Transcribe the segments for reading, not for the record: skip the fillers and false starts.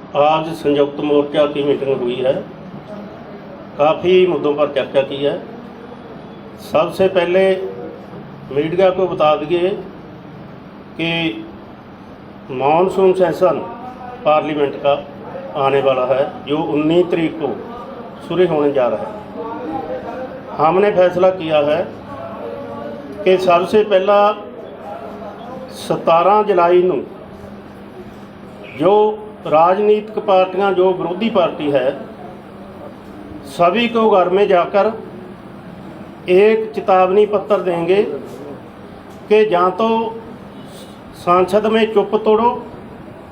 आज संयुक्त मोर्चा की मीटिंग हुई है। काफ़ी मुद्दों पर चर्चा की है। सबसे पहले मीडिया को बता दिए कि मानसून सेशन पार्लियामेंट का आने वाला है, जो 19 तारीख को शुरू होने जा रहा है। हमने फैसला किया है कि सबसे पहला 17 जुलाई को जो राजनीतिक पार्टियां, जो विरोधी पार्टी है, सभी को घर में जाकर एक चेतावनी पत्र देंगे कि या तो संसद में चुप तोड़ो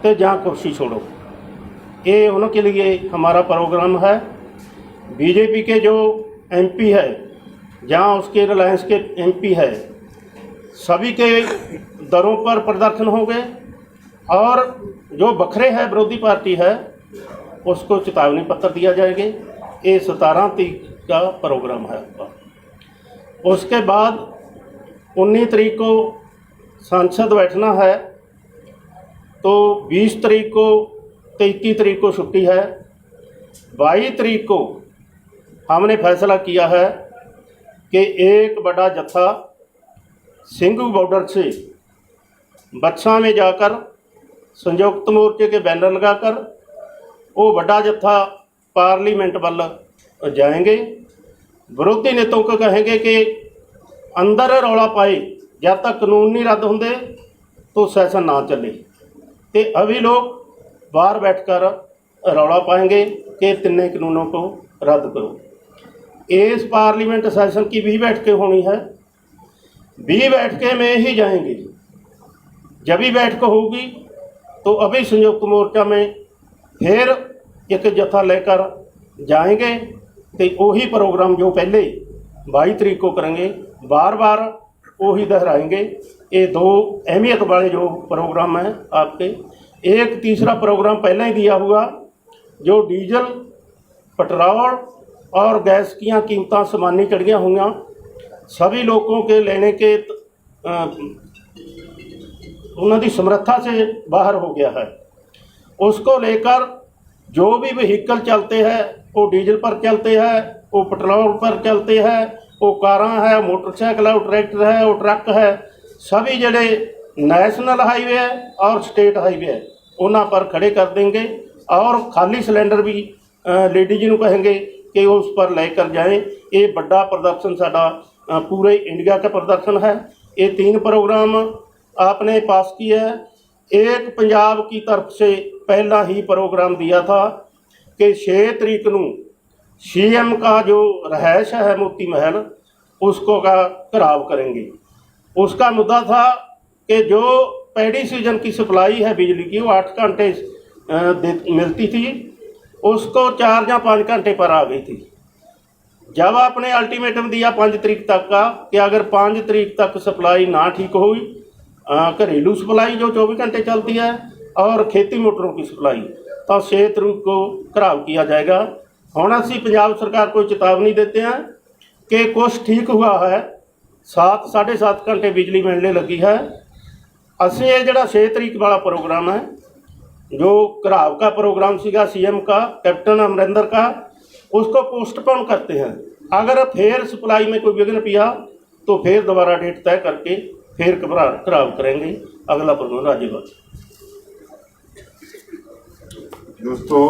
तो या कुर्सी छोड़ो। ये उनके लिए हमारा प्रोग्राम है। बीजेपी के जो एमपी है या उसके रिलायंस के एमपी है, सभी के दरों पर प्रदर्शन होंगे और जो बखरे है विरोधी पार्टी है उसको चेतावनी पत्र दिया जाएगा। ये 17 तारीख का प्रोग्राम है आपका। उसके बाद 19 तारीख को संसद बैठना है, तो 20 तारीख को 23 तारीख को छुट्टी है। 22 तारीख को हमने फैसला किया है कि एक बड़ा जत्था सिंघू बॉर्डर से बक्सा में जाकर संयुक्त मोर्चे के बैनर लगाकर वो बड़ा जत्था पार्लियामेंट वाल जाएंगे। विरोधी नेताओं को कहेंगे कि अंदर रौला पाए, जब तक कानून नहीं रद्द होंगे तो सेशन ना चले। तो अभी लोग बाहर बैठकर रौला पाएंगे कि तीनों कानूनों को रद्द करो। इस पार्लियामेंट सेशन की 20 बैठकें होनी है। 20 बैठकें में ही जाएंगे। जब भी बैठक होगी तो अभी संयुक्त मोर्चा में फिर एक जत्था लेकर जाएंगे। तो वही प्रोग्राम जो पहले 22 तारीख को करेंगे, बार बार वही दोहराएंगे। ये दो अहमियत वाले जो प्रोग्राम हैं आपके। एक तीसरा प्रोग्राम पहले ही दिया हुआ, जो डीजल, पेट्रोल और गैस की कीमतें समानी चढ़िया हुई, सभी लोगों के लेने के उन्होंने समर्था से बाहर हो गया है। उसको लेकर जो भी व्हीकल चलते हैं वो डीजल पर चलते हैं, वो पेट्रोल पर चलते हैं, वो कारां है, मोटरसाइकिल है, वो ट्रैक्टर है, वो ट्रक है, सभी जड़े नेशनल हाईवे है और स्टेट हाईवे है उन्होंने पर खड़े कर देंगे। और खाली सिलेंडर भी लेडीज को कहेंगे कि उस पर लेकर जाएं। ये बड़ा प्रदर्शन साडा पूरे इंडिया का प्रदर्शन है। ये 3 प्रोग्राम आपने पास किया है। एक पंजाब की तरफ से पहला ही प्रोग्राम दिया था कि 6 तारीख को सीएम का जो रहायश है मोती महल, उसको का घराव करेंगे। उसका मुद्दा था कि जो पैडी सीजन की सप्लाई है बिजली की, वो 8 घंटे मिलती थी, उसको 4 या 5 घंटे पर आ गई थी। जब आपने अल्टीमेटम दिया 5 तारीख तक का कि अगर 5 तारीख तक सप्लाई ना ठीक हुई, घरेलू सप्लाई जो 24 घंटे चलती है और खेती मोटरों की सप्लाई, तो 6 तारीख को घराव किया जाएगा। हुण असीं पंजाब सरकार को चेतावनी देते हैं कि कुछ ठीक हुआ है, 7 साढ़े 7 घंटे बिजली मिलने लगी है। असीं ये जिहड़ा 6 तारीख वाला प्रोग्राम है, जो घराव का प्रोग्राम सीगा सीएम का, कैप्टन अमरिंदर का, उसको पोस्टपोन करते हैं। अगर फिर सप्लाई में कोई विघ्न पिया तो फिर दोबारा डेट तय करके फिर घराव करेंगे। अगला प्रोग्राम राज्यपाल। दोस्तों,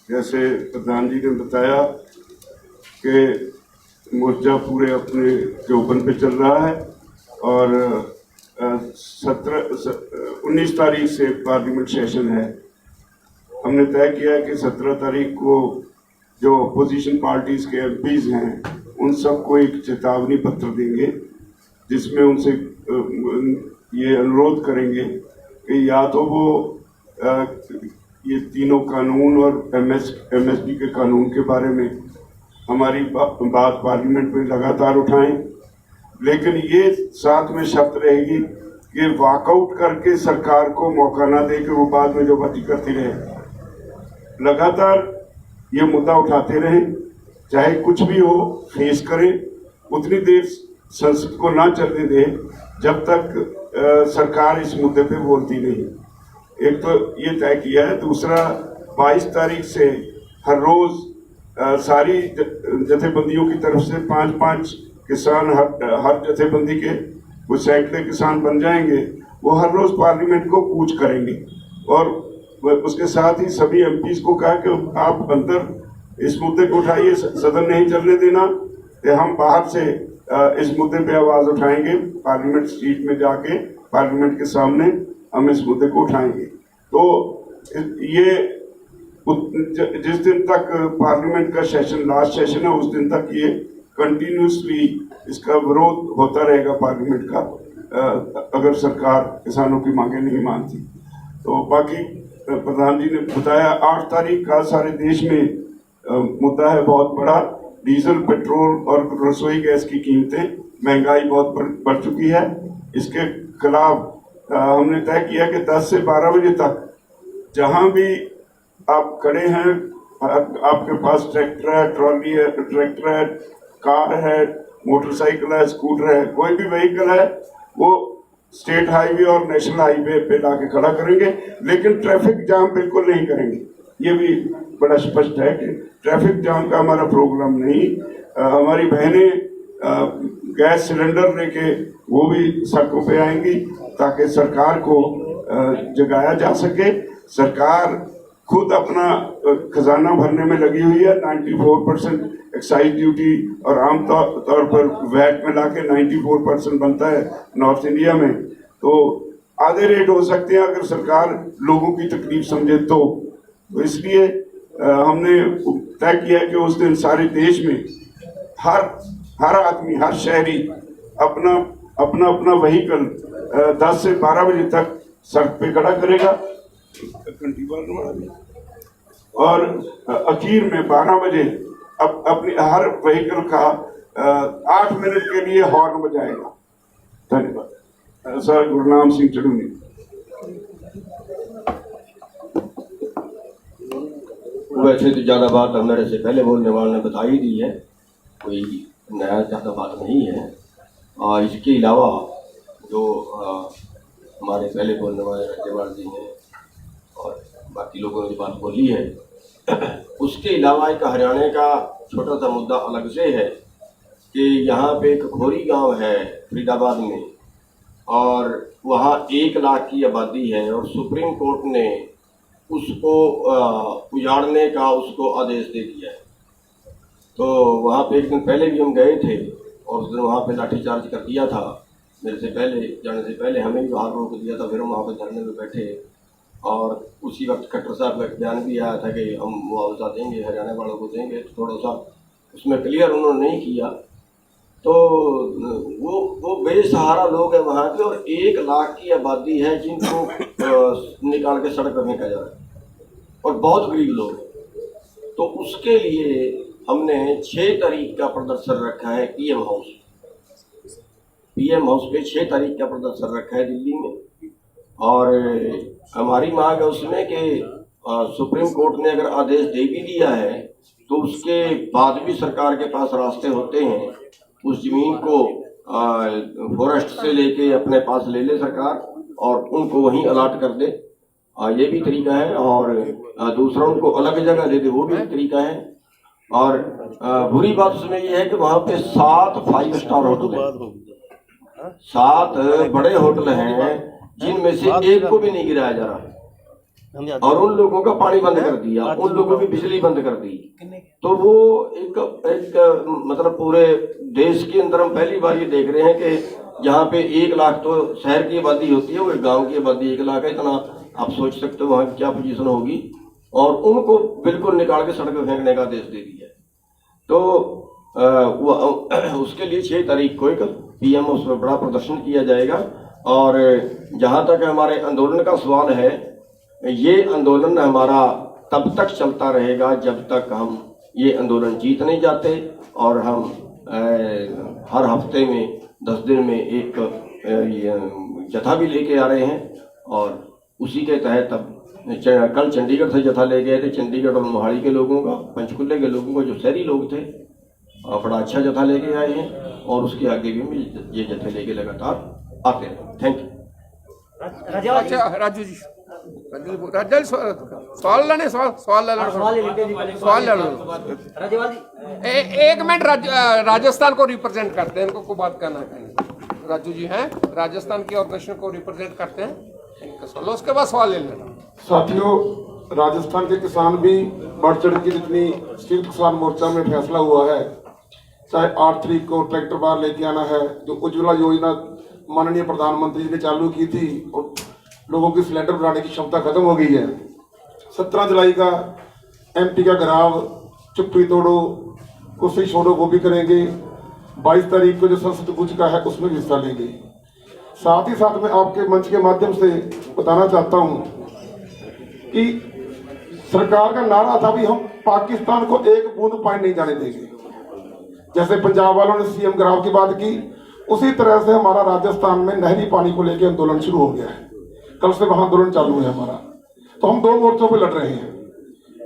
जैसे प्रधान जी ने बताया कि मोर्चा पूरे अपने जोबन पे चल रहा है और 19 तारीख से पार्लियामेंट सेशन है। हमने तय किया है कि 17 तारीख को जो अपोजिशन पार्टीज के एमपीज हैं उन सबको एक चेतावनी पत्र देंगे, जिसमें उनसे ये अनुरोध करेंगे कि या तो वो ये तीनों कानून और एमएसपी के कानून के बारे में हमारी बात पार्लियामेंट में लगातार उठाएं, लेकिन ये साथ में शर्त रहेगी कि वॉकआउट करके सरकार को मौका ना दे कि वो बाद में जो बातें करती रहे। लगातार ये मुद्दा उठाते रहें, चाहे कुछ भी हो फेस करें। उतनी देर संसद को ना चलने दें जब तक सरकार इस मुद्दे पे बोलती नहीं। एक तो ये तय किया है। दूसरा 22 तारीख से हर रोज सारी जथेबंदियों की तरफ से 5-5 किसान हर जथेबंदी के वो सैकड़े किसान बन जाएंगे, वो हर रोज पार्लियामेंट को कूच करेंगे। और उसके साथ ही सभी एमपीज को कहा कि आप अंदर इस मुद्दे को उठाइए, सदन नहीं चलने देना, कि हम बाहर से इस मुद्दे पे आवाज उठाएंगे, पार्लियामेंट स्ट्रीट में जाके पार्लियामेंट के सामने हम इस मुद्दे को उठाएंगे। तो ये जिस दिन तक पार्लियामेंट का सेशन लास्ट सेशन है, उस दिन तक ये कंटिन्यूसली इसका विरोध होता रहेगा पार्लियामेंट का, अगर सरकार किसानों की मांगे नहीं मानती। तो बाकी प्रधान जी ने बताया 8 तारीख का सारे देश में मुद्दा है बहुत बड़ा, डीजल, पेट्रोल और रसोई गैस की कीमतें, महंगाई बहुत बढ़ चुकी है। इसके खिलाफ हमने तय किया कि 10 से 12 बजे तक जहां भी आप खड़े हैं, आपके पास ट्रैक्टर है, ट्रॉली है, ट्रैक्टर है, कार है, मोटरसाइकिल है, स्कूटर है, कोई भी व्हीकल है, वो स्टेट हाईवे और नेशनल हाईवे पे लाके खड़ा करेंगे, लेकिन ट्रैफिक जाम बिल्कुल नहीं करेंगे। ये भी बड़ा स्पष्ट है कि ट्रैफिक जाम का हमारा प्रोग्राम नहीं। हमारी बहनें गैस सिलेंडर लेके वो भी सड़कों पे आएंगी ताकि सरकार को जगाया जा सके। सरकार खुद अपना खजाना भरने में लगी हुई है। 94% एक्साइज ड्यूटी और आमतौर पर वैट में लाके 94% बनता है नॉर्थ इंडिया में, तो आधे रेट हो सकते हैं अगर सरकार लोगों की तकलीफ समझे तो इसलिए हमने तय किया कि उस दिन सारे देश में हर आदमी, हर शहरी अपना अपना व्हीकल 10 से 12 बजे तक सड़क पे खड़ा करेगा और आखिर में 12 बजे अपने हर व्हीकल का 8 मिनट के लिए हॉर्न बजाएगा। धन्यवाद। सर गुरनाम सिंह चढ़ूनी। वैसे तो ज़्यादा बात मेरे से पहले बोलने वाले ने बता ही दी है, कोई नया ज़्यादा बात नहीं है। और इसके अलावा जो हमारे पहले बोलने वाले राज्यपाल जी हैं और बाकी लोगों ने जो बात बोली है, उसके अलावा एक हरियाणा का छोटा सा मुद्दा अलग से है कि यहाँ पे एक खोरी गांव है फरीदाबाद में, और वहाँ 1 लाख की आबादी है और सुप्रीम कोर्ट ने उसको उजाड़ने का उसको आदेश दे दिया है। तो वहाँ पे एक दिन पहले भी हम गए थे और उस दिन वहाँ पे लाठीचार्ज कर दिया था। मेरे से पहले जाने से पहले हमें भी बाहर रोक दिया था, फिर हम वहाँ पे धरने में बैठे और उसी वक्त खट्टर साहब का एक बयान भी आया था कि हम मुआवजा देंगे, हरियाणा वालों को देंगे। तो थोड़ा सा उसमें क्लियर उन्होंने नहीं किया। तो वो बेसहारा लोग हैं वहाँ के, और 1 लाख की आबादी है जिनको निकाल के सड़क पर फेंका जा रहा है और बहुत गरीब लोग हैं। तो उसके लिए हमने 6 तारीख का प्रदर्शन रखा है पीएम हाउस पे 6 तारीख का प्रदर्शन रखा है दिल्ली में। और हमारी मांग है उसमें कि सुप्रीम कोर्ट ने अगर आदेश दे भी दिया है तो उसके बाद भी सरकार के पास रास्ते होते हैं, उस जमीन को फॉरेस्ट से लेके अपने पास ले ले सरकार और उनको वहीं अलाट कर दे, ये भी तरीका है। और दूसरा उनको अलग जगह दे दे, वो भी एक तरीका है। और बुरी बात उसमें ये है कि वहाँ पे 7 5 स्टार होटल है, 7 बड़े होटल हैं जिनमें से एक को भी नहीं गिराया जा रहा, और उन लोगों का पानी बंद कर दिया, उन लोगों की बिजली बंद कर दी। तो वो एक मतलब पूरे देश के अंदर हम पहली बार ये देख रहे हैं कि जहाँ पे 1 लाख तो शहर की आबादी होती है, वो गांव की आबादी 1 लाख है। इतना आप सोच सकते हो वहाँ की क्या पोजीशन होगी, और उनको बिल्कुल निकाल के सड़क पर फेंकने का आदेश दे दिया। तो उसके लिए 6 तारीख को एक पीएम हाउस में बड़ा प्रदर्शन किया जाएगा। और जहाँ तक हमारे आंदोलन का सवाल है, ये आंदोलन हमारा तब तक चलता रहेगा जब तक हम ये आंदोलन जीत नहीं जाते। और हम हर हफ्ते में 10 दिन में एक जथा भी लेके आ रहे हैं, और उसी के तहत अब कल चंडीगढ़ से जथा ले गए थे, चंडीगढ़ और मोहाली के लोगों का, पंचकुले के लोगों का, जो शहरी लोग थे, बड़ा अच्छा जथा लेके आए हैं। और उसके आगे भी ये जथे लेके लगातार आते हैं। Thank you. राजू जी। सवाल लेने सवाल ले लो। एक मिनट, राजस्थान को रिप्रेजेंट करते हैं, इनको को बात करना है। राजू जी हैं, राजस्थान की ऑर्गेनाइजेशन को रिप्रेजेंट करते हैं, इनका सवाल, उसके बाद सवाल ले लेना। साथियों, राजस्थान के किसान भी बढ़ चढ़ के जितनी संयुक्त किसान मोर्चा में फैसला हुआ है, चाहे 8 तारीख को ट्रैक्टर बाहर लेके आना है, जो उज्ज्वला योजना माननीय प्रधानमंत्री जी ने चालू की थी और लोगों की सिलेंडर बनाने की क्षमता खत्म हो गई है। 17 जुलाई का एमपी का घराव चुप्पी तोड़ो कुर्सी छोड़ो वो भी करेंगे। 22 तारीख को जो संसद कूच का है उसमें भी हिस्सा लेंगे। साथ ही साथ मैं आपके मंच के माध्यम से बताना चाहता हूं कि सरकार का नारा था भी हम पाकिस्तान को एक बूंद पानी नहीं जाने देंगे। जैसे पंजाब वालों ने सीएम घराव की बात की, उसी तरह से हमारा राजस्थान में नहरी पानी को लेकर आंदोलन शुरू हो गया है। कल से वहां आंदोलन चालू है हमारा। तो हम 2 मोर्चों पे लड़ रहे हैं।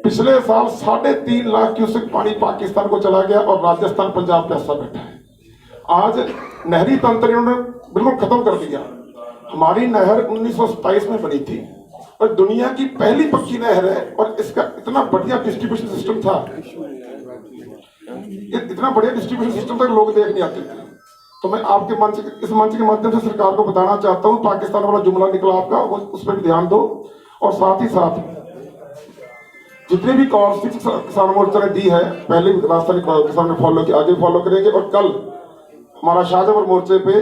पिछले साल 3.5 लाख क्यूसेक पानी पाकिस्तान को चला गया और राजस्थान पंजाब प्यासा बैठा है। आज नहरी तंत्र इन्होंने बिल्कुल खत्म कर दिया। हमारी नहर 1927 में बनी थी और दुनिया की पहली पक्की नहर है और इसका इतना बढ़िया डिस्ट्रीब्यूशन सिस्टम था, इतना बढ़िया डिस्ट्रीब्यूशन सिस्टम तक लोग देख नहीं आते थे। तो मैं आपके इस मंच के माध्यम से सरकार को बताना चाहता हूं, पाकिस्तान वाला जुमला निकला आपका, उस पर भी ध्यान दो। और साथ ही साथ जितने भी कॉल किसान मोर्चा ने दी है, पहले भी राजस्थानी किसान ने फॉलो किया, आगे फॉलो करेंगे। और कल हमारा शाहजहांपुर मोर्चे पे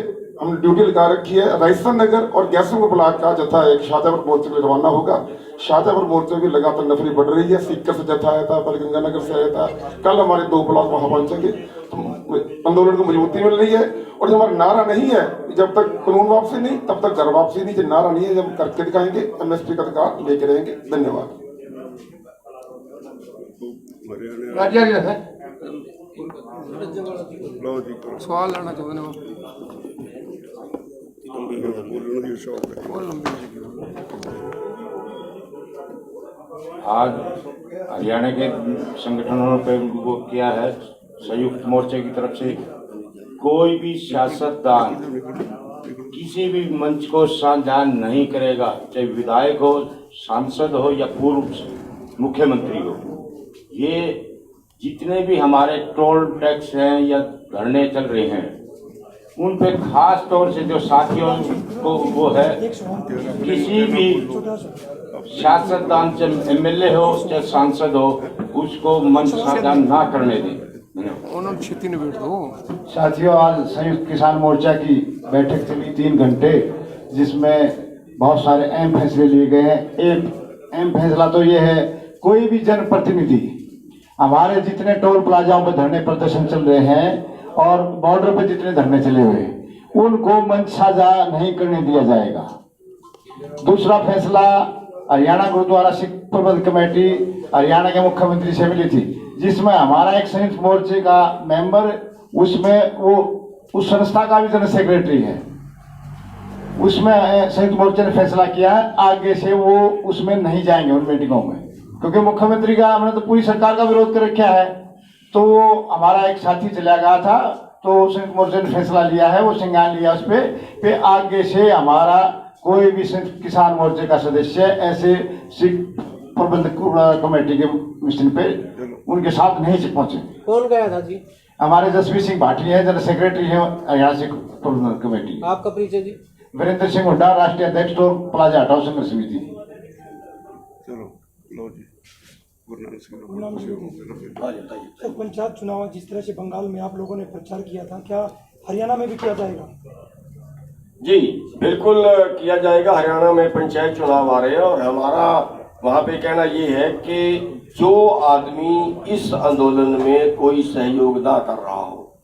हमने ड्यूटी लगा रखी है। राजस्थान नगर और गैसों ब्लॉक का जत्था एक शाहजहांपुर मोर्चे में रवाना होगा। शाहजहांपुर मोर्चे में लगातार नफरी बढ़ रही है। सीकर से जत्था आया था, गंगानगर से आया था। कल हमारे 2 ब्लॉक वहां पहुंचेंगे तो आंदोलन को मजबूती मिल रही है। और जो हमारा नारा नहीं है, जब तक कानून वापसी नहीं तब तक घर वापसी नहीं, जो नारा नहीं है जब करके दिखाएंगे, एमएसपी का अधिकार लेके रहेंगे। धन्यवाद। सवाल लेना चाहते हैं। आज हरियाणा के संगठनों पे वो किया है संयुक्त मोर्चे की तरफ से, कोई भी सियासतदान किसी भी मंच को साझा नहीं करेगा, चाहे विधायक हो, सांसद हो या पूर्व मुख्यमंत्री हो। ये जितने भी हमारे टोल टैक्स हैं या धरने चल रहे हैं, उन पे खास तौर से जो साथियों को वो है, किसी भी सियासतदान चाहे एमएलए हो चाहे सांसद हो, उसको मंच साझा ना करने दें। साथियों, आज संयुक्त किसान मोर्चा की बैठक चली 3 घंटे, जिसमें बहुत सारे अहम फैसले लिए गए हैं। एक अहम फैसला तो ये है, कोई भी जनप्रतिनिधि, हमारे जितने टोल प्लाजाओं पर धरने प्रदर्शन चल रहे हैं और बॉर्डर पर जितने धरने चले हुए हैं, उनको मंच साझा नहीं करने दिया जाएगा। दूसरा फैसला, हरियाणा गुरुद्वारा सिख प्रबंध कमेटी हरियाणा के मुख्यमंत्री से मिली थी, जिसमें हमारा एक संयुक्त मोर्चे का मेंबर, उसमें वो उस संस्था का भी जनरल सेक्रेटरी है, उसमें संयुक्त मोर्चे ने फैसला किया है आगे से वो उसमें नहीं जाएंगे उन मीटिंगों में, क्योंकि मुख्यमंत्री का हमने तो पूरी सरकार का विरोध कर रखा है। तो हमारा एक साथी चला गया था, तो संयुक्त मोर्चे ने फैसला लिया है, वो संज्ञान लिया उस पे आगे से हमारा कोई भी संयुक्त किसान मोर्चे का सदस्य ऐसे सिख प्रबंधक कमेटी के मिशन पे उनके साथ नहीं पहुंचे। कौन गया था जी? हमारे जसवीर सिंह भाटी है, जनरल सेक्रेटरी है हरियाणा सिख प्रबंधक कमेटी। आपका परिचय जी? वीरेंद्र सिंह हुड्डा, राष्ट्रीय अध्यक्ष टोल प्लाजा हटाओ संघर्ष समिति। सर, पंचायत चुनाव जिस तरह से बंगाल में आप लोगों ने प्रचार किया था, क्या हरियाणा में भी किया जाएगा? जी बिल्कुल किया जाएगा। हरियाणा में पंचायत चुनाव आ रहे हैं और हमारा वहाँ पे कहना ये है कि जो आदमी इस आंदोलन में कोई सहयोग ना कर रहा हो,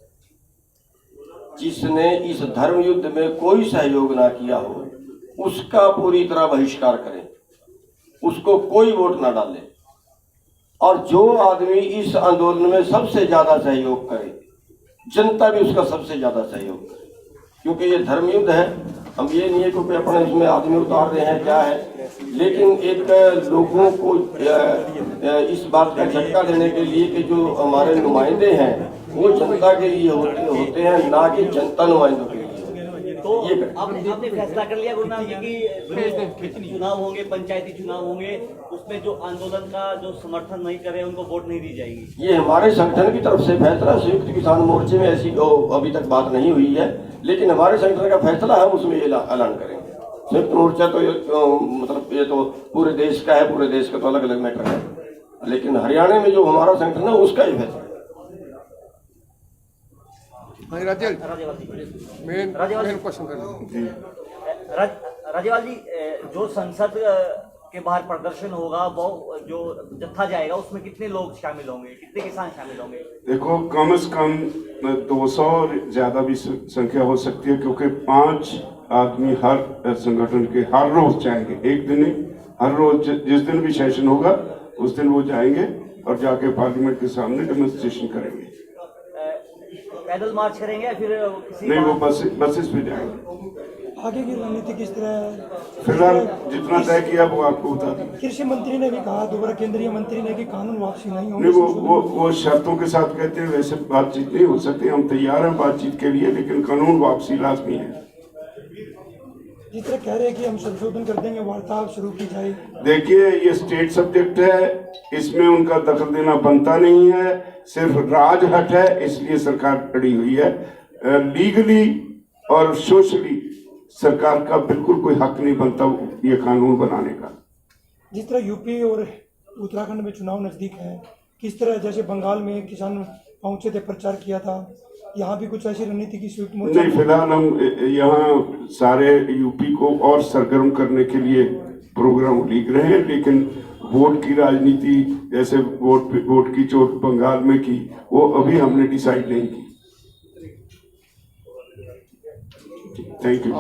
जिसने इस धर्म युद्ध में कोई सहयोग ना किया हो, उसका पूरी तरह बहिष्कार करें, उसको कोई वोट ना डाले। और जो आदमी इस आंदोलन में सबसे ज्यादा सहयोग करे, जनता भी उसका सबसे ज्यादा सहयोग करे, क्योंकि ये धर्म युद्ध है। हम ये नहीं है क्योंकि अपने इसमें आदमी उतार रहे हैं क्या है, लेकिन एक लोगों को इस बात का झटका देने के लिए कि जो हमारे नुमाइंदे हैं वो जनता के लिए होते हैं, ना कि जनता नुमाइंदों के लिए। ये आपने फैसला कर लिया गुरुनाम जी की चुनाव होंगे, पंचायती चुनाव होंगे, उसमें जो आंदोलन का जो समर्थन नहीं करे उनको वोट नहीं दी जाएगी? ये हमारे संगठन की तरफ से फैसला, संयुक्त किसान मोर्चे में ऐसी अभी तक बात नहीं हुई है, लेकिन हमारे संगठन का फैसला है, हम उसमें ऐलान करेंगे। संयुक्त मोर्चा तो मतलब ये तो पूरे देश का है, पूरे देश का तो अलग अलग मैटर है, लेकिन हरियाणा में जो हमारा संगठन है उसका ही फैसला है। मेन क्वेश्चन कर राज्यपाल जी, जो संसद के बाहर प्रदर्शन होगा वो जो जत्था जाएगा उसमें कितने लोग शामिल होंगे, कितने किसान शामिल होंगे? देखो, कम से कम 200 ज्यादा भी संख्या हो सकती है, क्योंकि 5 आदमी हर संगठन के हर रोज जाएंगे, एक दिन नहीं, हर रोज जिस दिन भी सेशन होगा उस दिन वो जाएंगे और जाके पार्लियामेंट के सामने डेमोन्स्ट्रेशन करेंगे। पैदल मार्च करेंगे या फिर किसी नहीं, वो बसेस पे जाएंगे। आगे की रणनीति किस तरह है? फिलहाल जितना तय किया वो आपको बता दें। कृषि मंत्री ने भी कहा, दोबारा केंद्रीय मंत्री ने कि कानून वापसी नहीं होगी। नहीं, वो शर्तों के साथ कहते हैं, वैसे बातचीत नहीं हो सकती। हम तैयार हैं बातचीत के लिए, लेकिन कानून वापसी लाजमी है। जिस तरह कह रहे हैं कि हम संशोधन कर देंगे, वार्ता शुरू की जाए। देखिए, ये स्टेट सब्जेक्ट है, इसमें उनका दखल देना बनता नहीं है, सिर्फ राजहट है, इसलिए सरकार खड़ी हुई है। लीगली और सोशली सरकार का बिल्कुल कोई हक नहीं बनता ये कानून बनाने का। जिस तरह यूपी और उत्तराखंड में चुनाव नजदीक है, किस तरह जैसे बंगाल में किसान पहुंचे थे, प्रचार किया था, यहाँ भी कुछ ऐसी रणनीति की स्वीट मोर्चा? नहीं, फिलहाल हम यहाँ सारे यूपी को और सरगर्म करने के लिए प्रोग्राम लिख रहे हैं, लेकिन वोट की राजनीति, जैसे वोट की चोट बंगाल में की, वो अभी हमने डिसाइड नहीं की। Thank you.